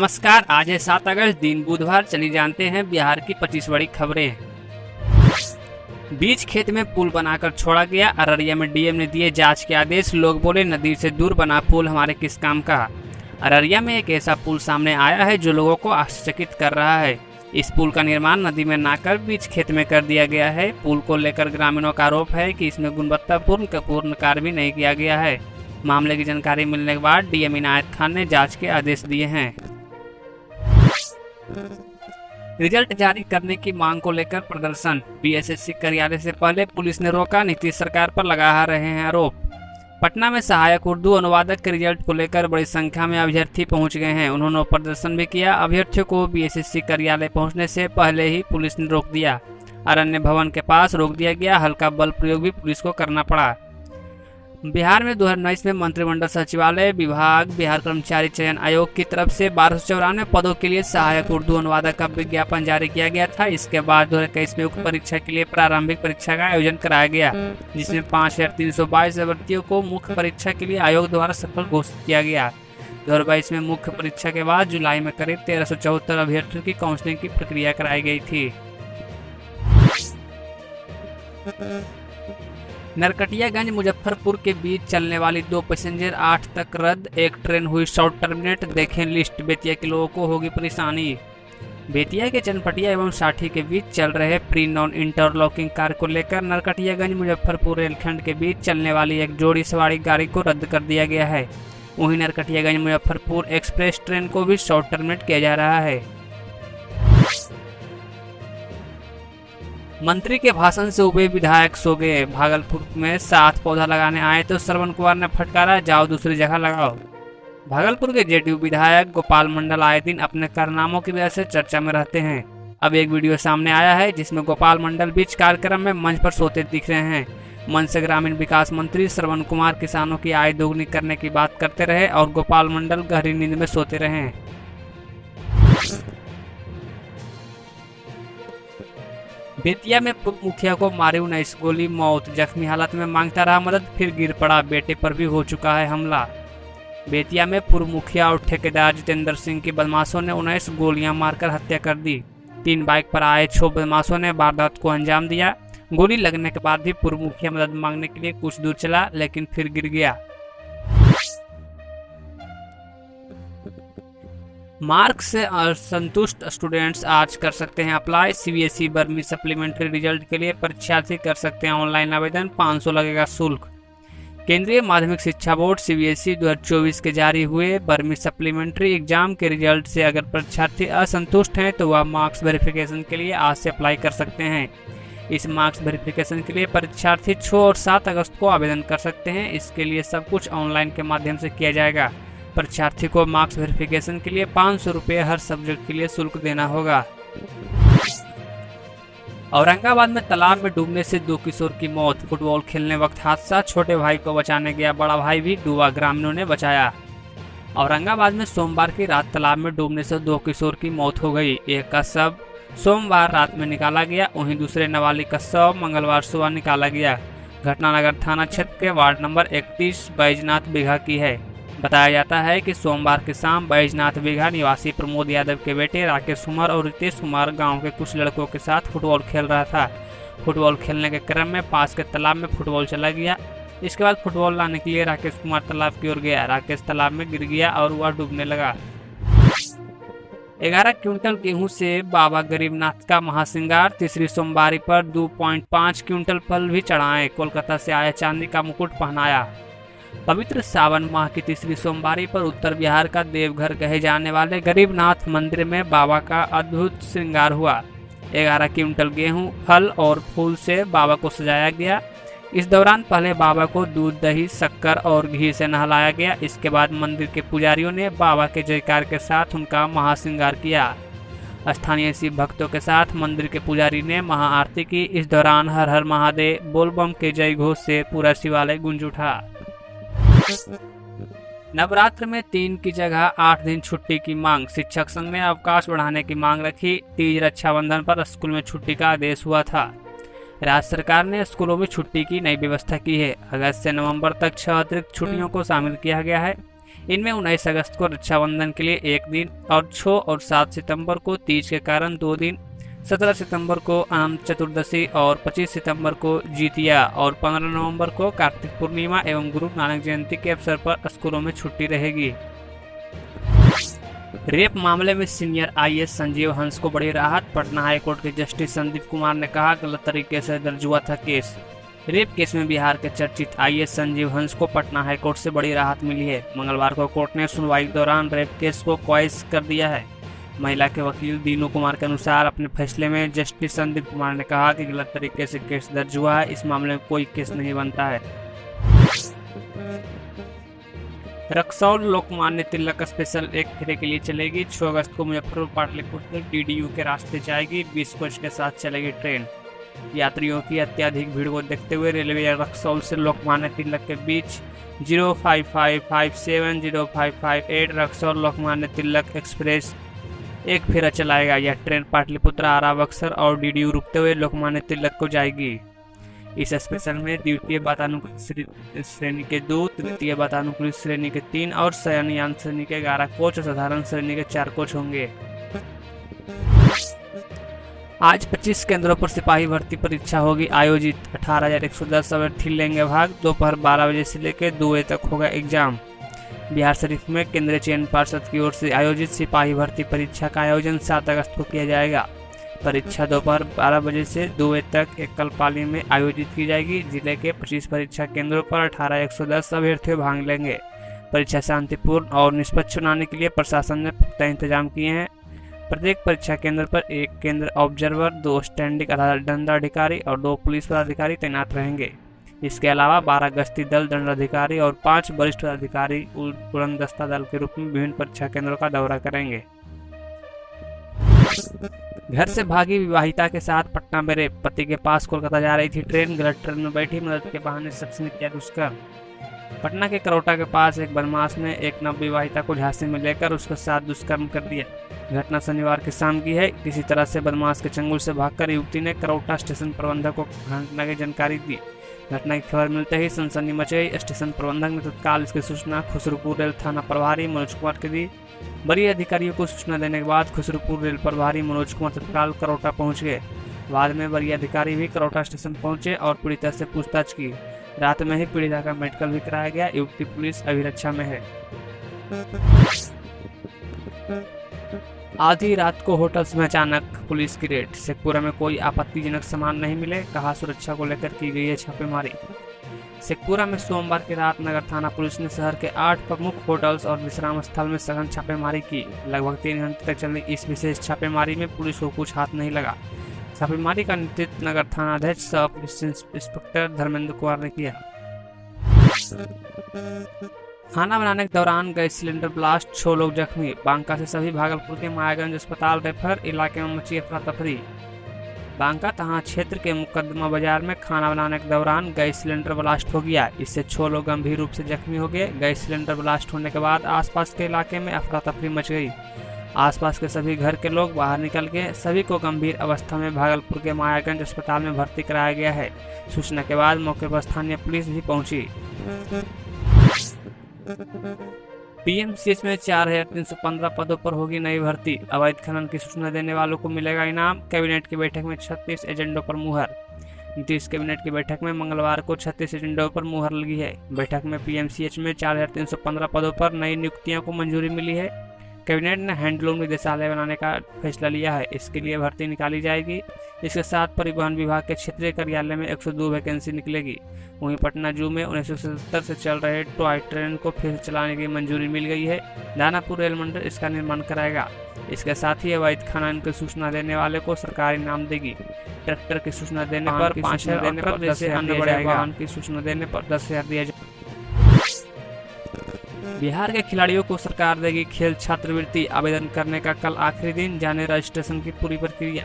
नमस्कार, आज है 7 अगस्त, दिन बुधवार। चलिए जानते हैं बिहार की 25 बड़ी खबरें। बीच खेत में पुल बनाकर छोड़ा गया। अररिया में डीएम ने दिए जांच के आदेश। लोग बोले नदी से दूर बना पुल हमारे किस काम का। अररिया में एक ऐसा पुल सामने आया है जो लोगों को आश्चर्यचकित कर रहा है। इस पुल का निर्माण नदी में ना कर बीच खेत में कर दिया गया है। पुल को लेकर ग्रामीणों का आरोप है कि इसमें गुणवत्तापूर्ण कार्य भी नहीं किया गया है। मामले की जानकारी मिलने के बाद डीएम इनायत खान ने जांच के आदेश दिए हैं। रिजल्ट जारी करने की मांग को लेकर प्रदर्शन। बीएसएससी कार्यालय से पहले पुलिस ने रोका, नीतीश सरकार पर लगा रहे हैं आरोप। पटना में सहायक उर्दू अनुवादक के रिजल्ट को लेकर बड़ी संख्या में अभ्यर्थी पहुंच गए हैं। उन्होंने प्रदर्शन भी किया। अभ्यर्थियों को बीएसएससी कार्यालय पहुंचने से पहले ही पुलिस ने रोक दिया। अरण्य भवन के पास रोक दिया गया। हल्का बल प्रयोग भी पुलिस को करना पड़ा। बिहार में 2019 में मंत्रिमंडल सचिवालय विभाग बिहार कर्मचारी चयन आयोग की तरफ से 1294 पदों के लिए सहायक उर्दू अनुवादक का विज्ञापन जारी किया गया था। इसके बाद 2021 में उक्त परीक्षा के लिए प्रारंभिक परीक्षा का आयोजन कराया गया, जिसमें 5322 अभ्यर्थियों को मुख्य परीक्षा के लिए आयोग द्वारा सफल घोषित किया गया। 2022 में मुख्य परीक्षा के बाद जुलाई में करीब 1374 अभ्यर्थियों की काउंसलिंग की प्रक्रिया कराई गई थी। नरकटियागंज मुजफ्फरपुर के बीच चलने वाली 2 पैसेंजर 8 तक रद्द। एक ट्रेन हुई शॉर्ट टर्मिनेट। देखें लिस्ट। बेतिया के लोगों को होगी परेशानी। बेतिया के चनपटिया एवं साठी के बीच चल रहे प्री नॉन इंटरलॉकिंग कार्य को लेकर नरकटियागंज मुजफ्फरपुर रेलखंड के बीच चलने वाली एक जोड़ी सवारी गाड़ी को रद्द कर दिया गया है। वहीं नरकटियागंज मुजफ्फरपुर एक्सप्रेस ट्रेन को भी शॉर्ट टर्मिनेट किया जा रहा है। मंत्री के भाषण से उबे विधायक सो गए। भागलपुर में 7 पौधा लगाने आए तो श्रवण कुमार ने फटकारा, जाओ दूसरी जगह लगाओ। भागलपुर के जेडीयू विधायक गोपाल मंडल आए दिन अपने कारनामों की वजह से चर्चा में रहते हैं। अब एक वीडियो सामने आया है जिसमें गोपाल मंडल बीच कार्यक्रम में मंच पर सोते दिख रहे हैं। मंच से ग्रामीण विकास मंत्री श्रवण कुमार किसानों की आय दोगुनी करने की बात करते रहे और गोपाल मंडल गहरी नींद में सोते रहे। बेतिया में पूर्व मुखिया को मारी 19 गोली, मौत। जख्मी हालत में मांगता रहा मदद, फिर गिर पड़ा। बेटे पर भी हो चुका है हमला। बेतिया में पूर्व मुखिया और ठेकेदार जितेंद्र सिंह की बदमाशों ने 19 गोलियां मारकर हत्या कर दी। 3 बाइक पर आए 6 बदमाशों ने वारदात को अंजाम दिया। गोली लगने के बाद भी पूर्व मुखिया मदद मांगने के लिए कुछ दूर चला, लेकिन फिर गिर गया। मार्क्स से असंतुष्ट स्टूडेंट्स आज कर सकते हैं अप्लाई। सीबीएसई बर्मी सप्लीमेंट्री रिजल्ट के लिए परीक्षार्थी कर सकते हैं ऑनलाइन आवेदन। 500 लगेगा शुल्क। केंद्रीय माध्यमिक शिक्षा बोर्ड सीबीएसई 2024 के जारी हुए बर्मी सप्लीमेंट्री एग्जाम के रिजल्ट से अगर परीक्षार्थी असंतुष्ट हैं तो वह मार्क्स वेरिफिकेशन के लिए आज से अप्लाई कर सकते हैं। इस मार्क्स वेरिफिकेशन के लिए परीक्षार्थी 6 और 7 अगस्त को आवेदन कर सकते हैं। इसके लिए सब कुछ ऑनलाइन के माध्यम से किया जाएगा। परीक्षार्थी को मार्क्स वेरिफिकेशन के लिए 500 रुपये हर सब्जेक्ट के लिए शुल्क देना होगा। औरंगाबाद में तालाब में डूबने से 2 किशोर की मौत। फुटबॉल खेलने वक्त हादसा। छोटे भाई को बचाने गया बड़ा भाई भी डूबा, ग्रामीणों ने बचाया। औरंगाबाद में सोमवार की रात तालाब में डूबने से 2 किशोर की मौत हो गई। एक का शव सोमवार रात में निकाला गया, वहीं दूसरे नाबालिग का शव मंगलवार सुबह निकाला गया। घटना नगर थाना क्षेत्र के वार्ड नंबर 31 बैजनाथ बीघा की है। बताया जाता है कि सोमवार की शाम बैजनाथ बीघा निवासी प्रमोद यादव के बेटे राकेश कुमार और रितेश कुमार गांव के कुछ लड़कों के साथ फुटबॉल खेल रहा था। फुटबॉल खेलने के क्रम में पास के तालाब में फुटबॉल चला गया। इसके बाद फुटबॉल लाने के लिए राकेश कुमार तालाब की ओर गया। राकेश तालाब में गिर गया और वह डूबने लगा। 11 क्विंटल गेहूं से बाबा गरीबनाथ का महाश्रृंगार। तीसरी सोमवारी पर 2.5 क्विंटल फल भी चढ़ाए। कोलकाता से आया चांदी का मुकुट पहनाया। पवित्र सावन माह की तीसरी सोमवारी पर उत्तर बिहार का देवघर कहे जाने वाले गरीबनाथ मंदिर में बाबा का अद्भुत श्रृंगार हुआ। 11 क्विंटल गेहूं, फल और फूल से बाबा को सजाया गया। इस दौरान पहले बाबा को दूध, दही, शक्कर और घी से नहलाया गया। इसके बाद मंदिर के पुजारियों ने बाबा के जयकार के साथ उनका महाश्रृंगार किया। स्थानीय शिव भक्तों के साथ मंदिर के पुजारी ने महाआरती की। इस दौरान हर हर महादेव बोलबम के जय घोष से पूरा शिवालय गूंज उठा। नवरात्र में 3 की जगह 8 दिन छुट्टी की मांग। शिक्षक संघ ने अवकाश बढ़ाने की मांग रखी। तीज रक्षाबंधन पर स्कूल में छुट्टी का आदेश हुआ था। राज्य सरकार ने स्कूलों में छुट्टी की नई व्यवस्था की है। अगस्त से नवंबर तक 6 अतिरिक्त छुट्टियों को शामिल किया गया है। इनमें 19 अगस्त को रक्षाबंधन के लिए 1 दिन और 6 और 7 सितंबर को तीज के कारण 2 दिन, 17 सितंबर को अनंत चतुर्दशी और 25 सितंबर को जितिया और 15 नवंबर को कार्तिक पूर्णिमा एवं गुरु नानक जयंती के अवसर पर स्कूलों में छुट्टी रहेगी। रेप मामले में सीनियर आईएएस संजीव हंस को बड़ी राहत। पटना हाईकोर्ट के जस्टिस संदीप कुमार ने कहा, गलत तरीके से दर्ज हुआ था केस। रेप केस में बिहार के चर्चित आईएएस संजीव हंस को पटना हाईकोर्ट से बड़ी राहत मिली है। मंगलवार को कोर्ट ने सुनवाई के दौरान रेप केस को क्वाइश कर दिया है। महिला के वकील दीनू कुमार के अनुसार अपने फैसले में जस्टिस संदीप कुमार ने कहा कि गलत तरीके से केस दर्ज हुआ है, इस मामले में कोई केस नहीं बनता है। रक्सौल लोकमान्य तिलक स्पेशल एक फेरे के लिए चलेगी। 6 अगस्त को मुजफ्फरपुर पाटलिपुत्र डीडीयू के रास्ते जाएगी। 20 कोच के साथ चलेगी ट्रेन। यात्रियों की अत्यधिक भीड़ को देखते हुए रेलवे रक्सौल से लोकमान्य तिलक के बीच 05557 05558 रक्सौल लोकमान्य तिलक एक्सप्रेस एक फेरा चलाएगा। यह ट्रेन पाटलिपुत्र, आरा, बक्सर और डीडीयू रुकते हुए लोकमान्य तिलक को जाएगी। इस स्पेशल में द्वितीय वातानुकूलित श्रेणी के 2, तृतीय वातानुकूलित श्रेणी के 3 और शयनयान श्रेणी के 11 कोच और साधारण श्रेणी के 4 कोच होंगे। आज 25 केंद्रों पर सिपाही भर्ती परीक्षा होगी आयोजित। 18,110 अभ्यर्थी लेंगे भाग। दोपहर 12 बजे से लेकर 2 बजे तक होगा एग्जाम। बिहार शरीफ में केंद्रीय चयन पार्षद की ओर से आयोजित सिपाही भर्ती परीक्षा का आयोजन 7 अगस्त को किया जाएगा। परीक्षा दोपहर 12 बजे से 2 बजे तक एकल पाली में आयोजित की जाएगी। जिले के 25 परीक्षा केंद्रों पर 18,110 अभ्यर्थी भाग लेंगे। परीक्षा शांतिपूर्ण और निष्पक्ष बनाने के लिए प्रशासन ने पुख्ता इंतजाम किए हैं। प्रत्येक परीक्षा केंद्र पर 1 केंद्र ऑब्जर्वर, 2 स्टैंडिंग दंडाधिकारी और 2 पुलिस पदाधिकारी तैनात रहेंगे। इसके अलावा 12 गश्ती दल दंडाधिकारी और 5 वरिष्ठ अधिकारी उड़नदस्ता दल के रूप में विभिन्न परीक्षा केंद्रों का दौरा करेंगे। घर से भागी विवाहिता के साथ पटना में रेप। पति के पास कोलकाता जा रही थी ट्रेन, गलत ट्रेन में बैठी, मदद के बहाने शख्स ने किया दुष्कर्म। पटना के करौटा के पास एक बदमाश ने एक नवविवाहिता को झांसे में लेकर उसके साथ दुष्कर्म कर दिया। घटना शनिवार की शाम की है। किसी तरह से बदमाश के चंगुल से भागकर युवती ने करौटा स्टेशन प्रबंधक को घटना की जानकारी दी। घटना की खबर मिलते ही सनसनी मच गई। स्टेशन प्रबंधक ने तत्काल इसकी सूचना खुसरूपुर रेल थाना प्रभारी मनोज कुमार को दी। वरीय अधिकारियों को सूचना देने के बाद खुसरूपुर रेल प्रभारी मनोज कुमार तत्काल करौटा पहुंच गए। बाद में वरीय अधिकारी भी करौटा स्टेशन पहुंचे और पीड़िता से पूछताछ की। रात में ही पीड़िता का मेडिकल भी कराया गया। युवती पुलिस अभिरक्षा में है। आधी रात को होटल्स में अचानक पुलिस की रेड। शेखपुरा में कोई आपत्तिजनक सामान नहीं मिले, कहा सुरक्षा को लेकर की गई है छापेमारी। शेखपुरा में सोमवार की रात नगर थाना पुलिस ने शहर के 8 प्रमुख होटल्स और विश्राम स्थल में सघन छापेमारी की। लगभग 3 घंटे तक चलने इस विशेष छापेमारी में पुलिस को कुछ हाथ नहीं लगा। छापेमारी का नेतृत्व नगर थाना अध्यक्ष सह पुलिस इंस्पेक्टर धर्मेंद्र कुमार ने किया। खाना बनाने के दौरान गैस सिलेंडर ब्लास्ट, 6 लोग जख्मी। बांका से सभी भागलपुर के मायागंज अस्पताल रेफर। इलाके में मची अफरा तफरी। बांका थाना क्षेत्र के मुकदमा बाजार में खाना बनाने के दौरान गैस सिलेंडर ब्लास्ट हो गया। इससे 6 लोग गंभीर रूप से जख्मी हो गए। गैस सिलेंडर ब्लास्ट होने के बाद आसपास के इलाके में अफरा तफरी मच गई। आसपास के सभी घर के लोग बाहर निकल गए। सभी को गंभीर अवस्था में भागलपुर के मायागंज अस्पताल में भर्ती कराया गया है। सूचना के बाद मौके पर स्थानीय पुलिस भी पहुंची। पीएमसीएच में 4,315 पदों पर होगी नई भर्ती। अवैध खनन की सूचना देने वालों को मिलेगा इनाम। कैबिनेट की बैठक में 36 एजेंडों पर मुहर। नीतीश कैबिनेट की बैठक में मंगलवार को 36 एजेंडों पर मुहर लगी है। बैठक में पीएमसीएच में 4,315 पदों पर नई नियुक्तियों को मंजूरी मिली है। कैबिनेट ने हैंडलूम निदेशालय बनाने का फैसला लिया है। इसके लिए भर्ती निकाली जाएगी। इसके साथ परिवहन विभाग के क्षेत्रीय कार्यालय में 102 वैकेंसी निकलेगी। वहीं पटना जू में 1977 से चल रहे टॉय ट्रेन को फिर से चलाने की मंजूरी मिल गई है। दानापुर रेल मंडल इसका निर्माण कराएगा। इसके साथ ही अवैध खनन की सूचना देने वाले को सरकार इनाम देगी। ट्रैक्टर की सूचना देने पर 5,000 देने पर 10,000 दिया जाएगा। वाहन की सूचना देने पर 10,000 दिया जाएगा। बिहार के खिलाड़ियों को सरकार देगी खेल छात्रवृत्ति। आवेदन करने का कल आखिरी दिन। जाने रजिस्ट्रेशन की पूरी प्रक्रिया।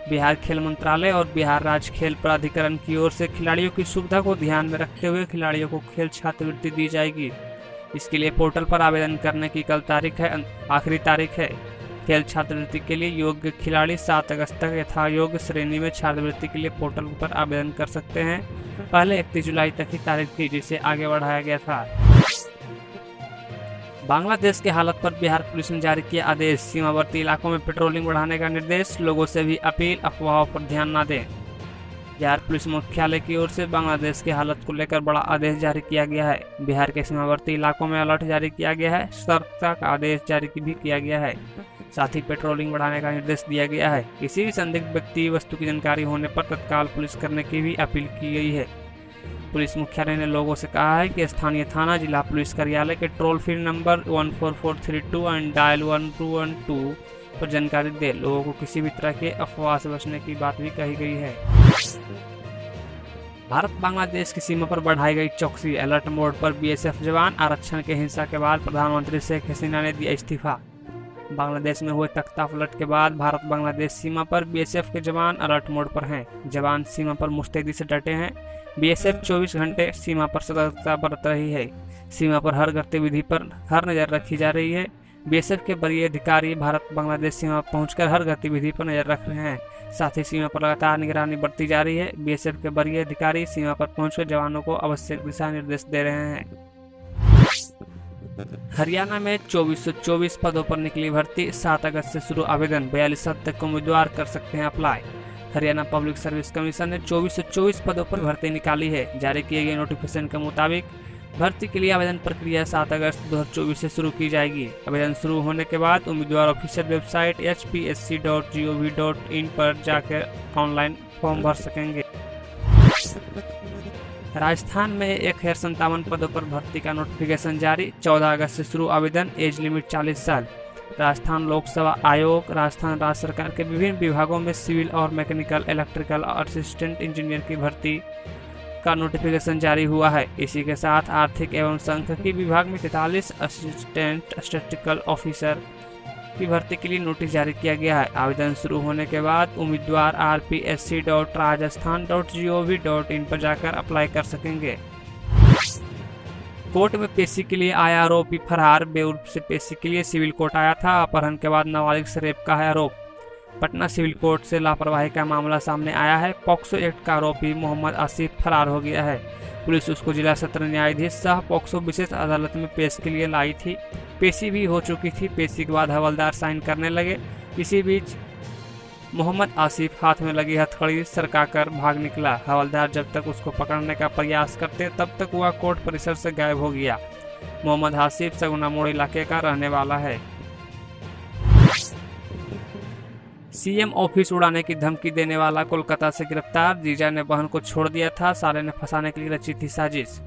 बिहार खेल मंत्रालय और बिहार राज्य खेल प्राधिकरण की ओर से खिलाड़ियों की सुविधा को ध्यान में रखते हुए खिलाड़ियों को खेल छात्रवृत्ति दी जाएगी। इसके लिए पोर्टल पर आवेदन करने की कल आखिरी तारीख है। खेल छात्रवृत्ति के लिए योग्य खिलाड़ी 7 अगस्त तक यथा योग्य श्रेणी में छात्रवृत्ति के लिए पोर्टल पर आवेदन कर सकते हैं। पहले 31 जुलाई तक ही तारीख थी, जिसे आगे बढ़ाया गया था। बांग्लादेश की हालत पर बिहार पुलिस ने जारी किया आदेश, सीमावर्ती इलाकों में पेट्रोलिंग बढ़ाने का निर्देश, लोगों से भी अपील, अफवाहों पर ध्यान न दें। बिहार पुलिस मुख्यालय की ओर से बांग्लादेश की हालत को लेकर बड़ा आदेश जारी किया गया है। बिहार के सीमावर्ती इलाकों में अलर्ट जारी किया गया है, सतर्कता का आदेश जारी भी किया गया है, साथ ही पेट्रोलिंग बढ़ाने का निर्देश दिया गया है। किसी भी संदिग्ध व्यक्ति वस्तु की जानकारी होने पर तत्काल पुलिस करने की भी अपील की गई है। पुलिस मुख्यालय ने लोगों से कहा है कि स्थानीय थाना, जिला पुलिस कार्यालय के toll free number 14432 and dial 1212 पर जानकारी दे। लोगों को किसी भी तरह के अफवाह से बचने की बात भी कही गई है। भारत बांग्लादेश की सीमा पर बढ़ाई गई चौकसी, अलर्ट मोड पर बीएसएफ जवान, आरक्षण के हिंसा के बाद प्रधानमंत्री शेख हसीना ने दिया इस्तीफा। बांग्लादेश में हुए तख्तापलट के बाद भारत बांग्लादेश सीमा पर बीएसएफ के जवान अलर्ट मोड पर हैं। जवान सीमा पर मुस्तैदी से डटे हैं। बीएसएफ 24 घंटे सीमा पर सतर्कता बरत रही है। सीमा पर हर गतिविधि पर हर नज़र रखी जा रही है। बीएसएफ के वरीय अधिकारी भारत बांग्लादेश सीमा पर पहुंचकर हर गतिविधि पर नजर रख रहे हैं। साथ ही सीमा पर लगातार निगरानी बढ़ती जा रही है। बीएसएफ के वरीय अधिकारी सीमा पर पहुंचकर जवानों को आवश्यक दिशा निर्देश दे रहे हैं। हरियाणा में 2424 पदों पर निकली भर्ती, 7 अगस्त से शुरू आवेदन, 42 तक उम्मीदवार कर सकते हैं apply. Haryana public service commission ने 2424 पदों पर भर्ती निकाली है। जारी किए गए नोटिफिकेशन के मुताबिक भर्ती के लिए आवेदन प्रक्रिया 7 अगस्त 2024 से शुरू की जाएगी। आवेदन शुरू होने के बाद उम्मीदवार ऑफिशियल वेबसाइट hpsc.gov.in पर जाकर ऑनलाइन फॉर्म भर सकेंगे। राजस्थान में 1057 पदों पर भर्ती का नोटिफिकेशन जारी, 14 अगस्त से शुरू आवेदन, एज लिमिट 40 साल। राजस्थान लोकसेवा आयोग राजस्थान राज्य सरकार के विभिन्न विभागों में सिविल और मैकेनिकल, इलेक्ट्रिकल और असिस्टेंट इंजीनियर की भर्ती का नोटिफिकेशन जारी हुआ है। इसी के साथ आर्थिक एवं सांख्यिकी विभाग में 43 असिस्टेंट स्टैटिस्टिकल ऑफिसर की भर्ती के लिए नोटिस जारी किया गया है। आवेदन शुरू होने के बाद उम्मीदवार rpsc.rajasthan.gov.in पर जाकर अप्लाई कर सकेंगे। कोर्ट में पेशी के लिए आया आरोपी फरार, बेउर से पेशी के लिए सिविल कोर्ट आया था। अपहरण के बाद नाबालिग से रेप का है आरोप। पटना सिविल कोर्ट से लापरवाही का मामला सामने आया है। पॉक्सो एक्ट का आरोपी मोहम्मद आसिफ फरार हो गया है। पुलिस उसको जिला सत्र न्यायाधीश सह पॉक्सो विशेष अदालत में पेश के लिए लाई थी। पेशी भी हो चुकी थी। पेशी के बाद हवलदार साइन करने लगे। इसी बीच मोहम्मद आसिफ हाथ में लगी हथकड़ी सरकाकर भाग निकला। हवलदार जब तक उसको पकड़ने का प्रयास करते तब तक वह कोर्ट परिसर से गायब हो गया। मोहम्मद आसिफ सगुना मोड़ इलाके का रहने वाला है। सीएम ऑफिस उड़ाने की धमकी देने वाला कोलकाता से गिरफ्तार, जीजा ने बहन को छोड़ दिया था, साले ने फंसाने के लिए रची थी साजिश।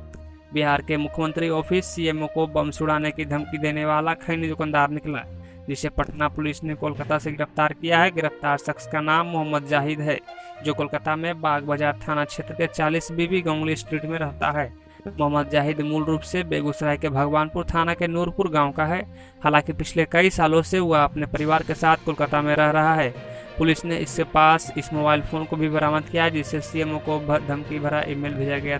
बिहार के मुख्यमंत्री ऑफिस सीएमओ को बम उड़ाने की धमकी देने वाला खैनी दुकानदार निकला, जिसे पटना पुलिस ने कोलकाता से गिरफ्तार किया है। गिरफ्तार शख्स का नाम मोहम्मद जाहिद है, जो कोलकाता में बाग बाजार थाना क्षेत्र के 40 बीबी गंगली स्ट्रीट में रहता है। मोहम्मद जाहिद मूल रूप से बेगूसराय के भगवानपुर थाना के नूरपुर गांव का है। हालांकि पिछले कई सालों से वह अपने परिवार के साथ कोलकाता में रह रहा है। पुलिस ने इसके पास इस मोबाइल फोन को भी बरामद किया, जिससे सीएमओ को धमकी भरा ईमेल भेजा गया